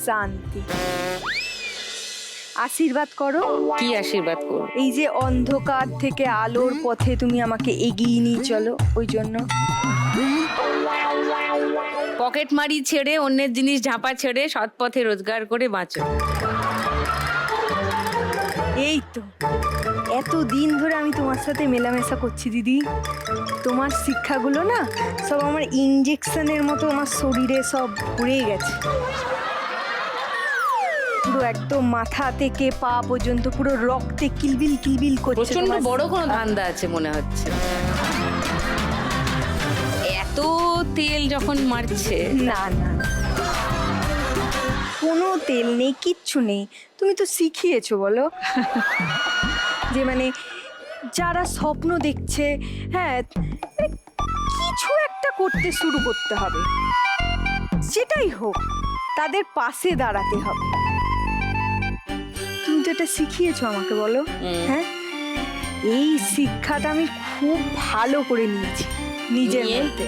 শান্তি। আশীর্বাদ করো। কি আশীর্বাদ করো? এই যে অন্ধকার থেকে আলোর পথে তুমি আমাকে এগিয়ে নিয়ে চলো, ওই জন্য। পকেট মারি ছেড়ে, অন্যের জিনিস ঝাঁপা ছেড়ে সৎ পথে রোজগার করে বাঁচো। এই তো এত দিন ধরে আমি তোমার সাথে মেলামেশা করছি দিদি, তোমার শিক্ষাগুলো না সব আমার ইনজেকশনের মতো আমার শরীরে সব ঘুরে গেছে। পুরো একদম মাথা থেকে পা পর্যন্ত পুরো রক্তে কিলবিল কিলবিল করছে। প্রচন্ড বড় কোনো ধান্দা আছে মনে হচ্ছে। এত তেল যখন মারছে। না না, কোনো তেল নেই, কিচ্ছু নেই। তুমি তো শিখিয়েছো বলো যে মানে যারা স্বপ্ন দেখছে, হ্যাঁ কিছু একটা করতে শুরু করতে হবে, যেটাই হোক তাদের পাশে দাঁড়াতে হবে। তুমি তো এটা শিখিয়েছো আমাকে, বলো। হ্যাঁ, এই শিক্ষাটা আমি খুব ভালো করে নিয়েছি নিজের মধ্যে।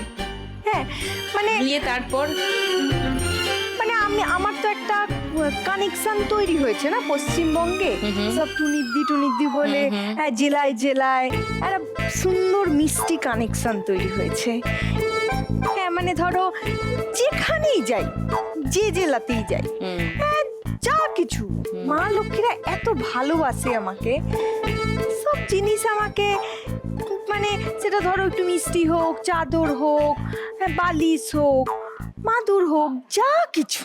হ্যাঁ মানে তারপর মানে আমার তো একটা কানেকশন তৈরি হয়েছে না পশ্চিমবঙ্গে, সব টুনিদি বলে জেলায় জেলায় একটা সুন্দর মিষ্টি কানেকশন তৈরি হয়েছে। হ্যাঁ মানে ধরো যেখানেই যাই, যে জেলাতেই যাই, হ্যাঁ যা কিছু মা লক্ষ্মীরা এত ভালোবাসে আমাকে, সব জিনিস আমাকে মানে সেটা ধরো একটু মিষ্টি হোক, চাদর হোক, বালিশ হোক, মাদুর হোক, যা কিছু।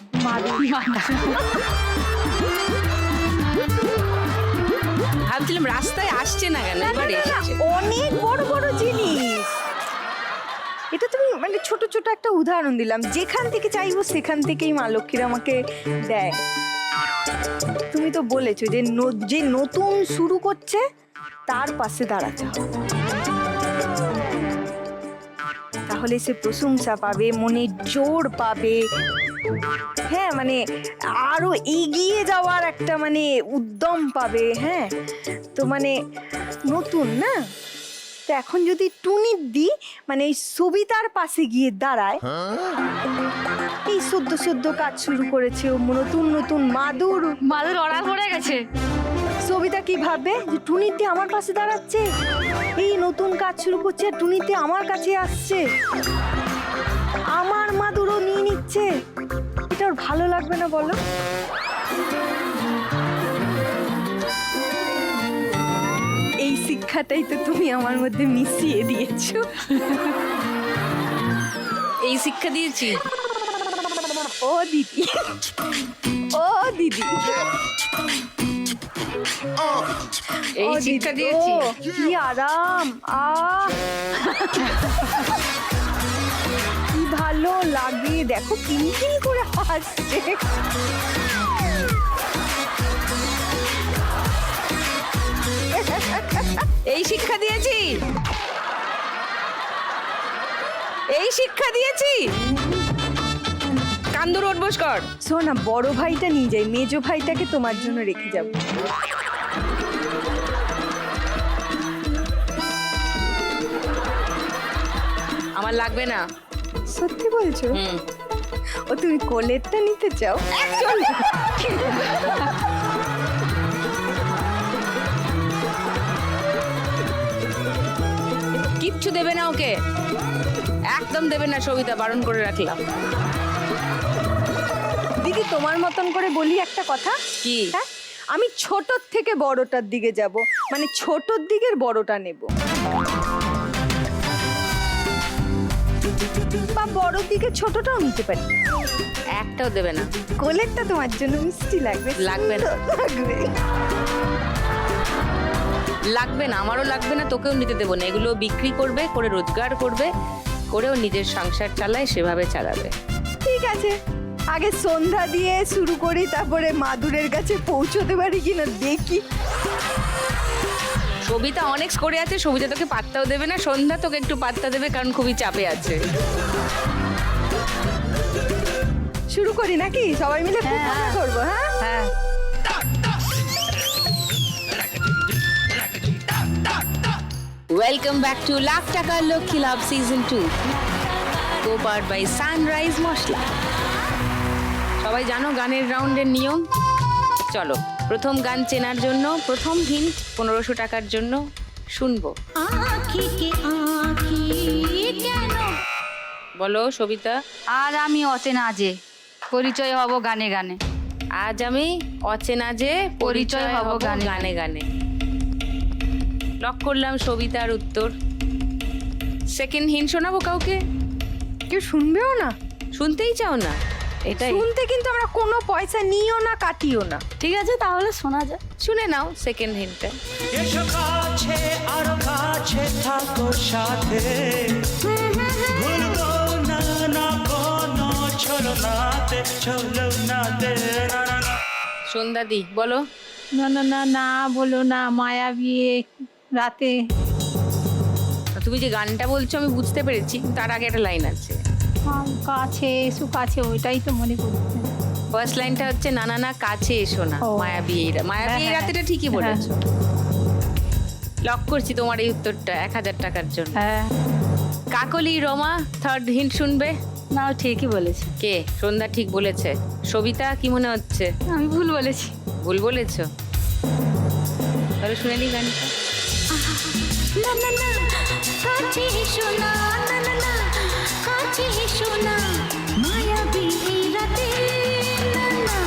ভাবছিলাম রাস্তায় আসছে না কেন, এবার এসেছে। অনেক বড় বড় জিনিস। এটা তুমি মানে ছোট ছোট একটা উদাহরণ দিলাম, যেখান থেকে চাইবো সেখান থেকেই মা লক্ষ্মীরা আমাকে দেয়। তুমি তো বলেছো যে যে নতুন শুরু করছে তার পাশে দাঁড়াতে হবে, তাহলে সে প্রশংসা পাবে, মনে জোর পাবে। হ্যাঁ মানে আরো এগিয়ে যাওয়ার একটা মানে উদ্যম পাবে। হ্যাঁ তো মানে নতুন না, তো এখন যদি টুনিদি মানে এই সবিতার পাশে গিয়ে দাঁড়ায়, এই সদ্য কাজ শুরু করেছে, ও নতুন নতুন মাদুর অর্ডার করে গেছে। সবিতা কি ভাববে যে টুনিদি আমার পাশে দাঁড়াচ্ছে, এই নতুন কাজ শুরু করছে, টুনিদি আমার কাছে আসছে, আমার মাদুরও নিয়ে নিচ্ছে। এটা ওর ভালো লাগবে না বলো? এই শিক্ষাটাই তো তুমি আমার মধ্যে মিশিয়ে দিয়েছো। এই শিক্ষা দিয়েছি? ও দিদি, ও দিদি, এই শিক্ষা দিয়েছি। কি আরাম, কি ভালো লাগে, দেখো কিনকিন করে হাসছে। এই শিক্ষা দিয়েছি, এই শিক্ষা দিয়েছি। কান্দুর উঠবোস কর। শোনা, বড় ভাইটা নিয়ে যাই, মেজো ভাইটাকে তোমার জন্য রেখে যাব। আমার লাগবে না। সত্যি বলছো? হুম। ও তুমি কোলেরটা নিতে চাও? কিচ্ছু দেবে না ওকে, একদম দেবে না সবিতা, বারণ করে রাখলাম। দিদি তোমার মতন করে বলি একটা কথা। কি? হ্যাঁ, আমি ছোটর থেকে বড়টার দিকে যাব, মানে ছোটর দিকের বড়টা নেব, বা বড় দিকে ছোটটাও নিতে পারি। একটাও দেবে না। কোলেরটা তোমার জন্য মিষ্টি লাগবে। লাগবে না। লাগবে, লাগবে না, আমারও লাগবে না, তোকেও নিতে দেবো না। এগুলো বিক্রি করবে, করে রোজগার করবে, করেও নিজের সংসার চালায়, সেভাবে চালাবে। ঠিক আছে, আগে সন্ধ্যা দিয়ে শুরু করি, তারপরে মাদুরের কাছে পৌঁছতে পারি কিনা দেখি। সবিতা অনেক করে আছে, সবিতা তোকে পাত্তাও দেবে না। সন্ধ্যা তোকে একটু পাত্তা দেবে, কারণ খুবই চাপে আছে। শুরু করি নাকি? সবাই মিলে খুব মজা করবো। হ্যাঁ হ্যাঁ। ওয়েলকাম ব্যাক টু লাখ টাকার লক্ষ্মী লাভ সিজন 2, co-powered by সানরাইজ মশলা। সবাই জানো গানের রাউন্ডের নিয়ম। চলো, প্রথম গান চেনার জন্য প্রথম হিন্ট 1500 টাকার জন্য শুনবো। বলো সবিতা। আর আমি অচেনা যে পরিচয় হব গানে গানে। আজ আমি অচেনা যে পরিচয় হব গানে গানে গানে। লক করলাম সবিতার উত্তর। সেকেন্ড হিন্ট শোনাবো কাউকে? কেউ শুনবেও না? শুনতেই চাও না? এটাই শুনতে কিন্তু আমরা কোনো পয়সা নিও না, কাটিও না। ঠিক আছে, তাহলে শোনা যায়। শুনে নাও সেকেন্ড হিন্টটা। এসো কাছে আরো কাছে থাকো সাথে, ভুলবো না না কোনো ছলনাতে, ছলনাতে না না না। সন্ধ্যা দি বলো। না না না না বলো না, মায়াবী রাতে। তুমি যে গানটা বলছো আমি বুঝতে পেরেছি, তার আগে একটা লাইন আছে। কাছে এসো কাছে, ওইটাই তো মনে করছে। ফার্স্ট লাইনটা হচ্ছে না না না কাছে এসো না, ও। মায়াবী হ্যাঁ, রাতেটা ঠিকই হ্যাঁ। বলেছো। লক করছি তোমার এই উত্তরটা 1000 টাকার জন্য। হ্যাঁ, কাকলি রমা থার্ড হিন্ট শুনবে? না, ও ঠিকই বলেছে। কে? সন্ধ্যা ঠিক বলেছে। সবিতা কি মনে হচ্ছে? আমি ভুল বলেছি। ভুল বলেছো? তাহলে শুনে নি গানটা। না না না কাছে এসো না, না না না কাছে এসো না, মায়াবী এই রাতে, না না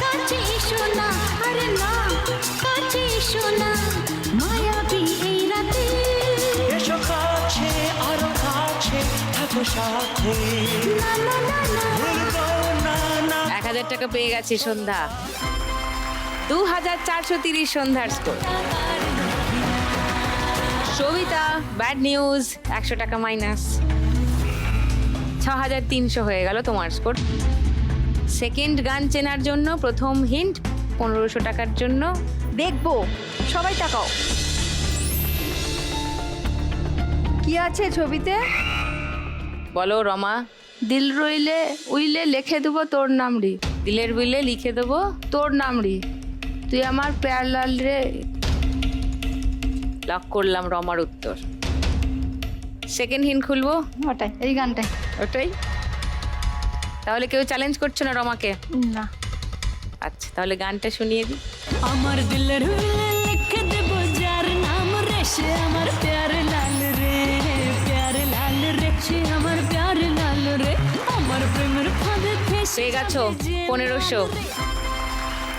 কাছে এসো না, আরে না কাছে এসো না, মায়াবী এই রাতে। এসো কাছে আরো কাছে থাকো সাথে, না না না না ভুলবো না না। 1000 টাকা পেয়ে গেছে সন্ধ্যা। 2430 সন্ধ্যার স্কোর। সবিতা ব্যাড নিউজ, 100 টাকা মাইনাস। 6300 হয়ে গেল তোমার স্কোর। সেকেন্ড গান চেনার জন্য প্রথম হিন্ট 1500 টাকার জন্য। দেখবো, সবাই তাকাও। কি আছে ছবিতে? বলো রমা। দিল রইলে উইলে লিখে দেবো তোর নাম রি, দিলের বিলে লিখে দেবো তোর নাম রি, তুই আমার প্যার লাল রে। লক করলাম রমার উত্তর। সেকেন্ড হিন্ট খুলবো? ওটাই। এই গানটাই। ওটাই? তাহলে কেউ চ্যালেঞ্জ করছো না রমাকে? না, আচ্ছা, তাহলে গানটা শুনিয়ে দিই। আমার দিলের লিখে দেব যার নাম রে, সে আমার প্যার লাল রে, প্যার লাল রে, সে আমার প্যার লাল রে, আমার প্রেমের ফাঁদে ফেসে পেয়ে গেছো 1500।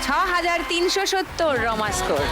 6370 রমা স্কোর।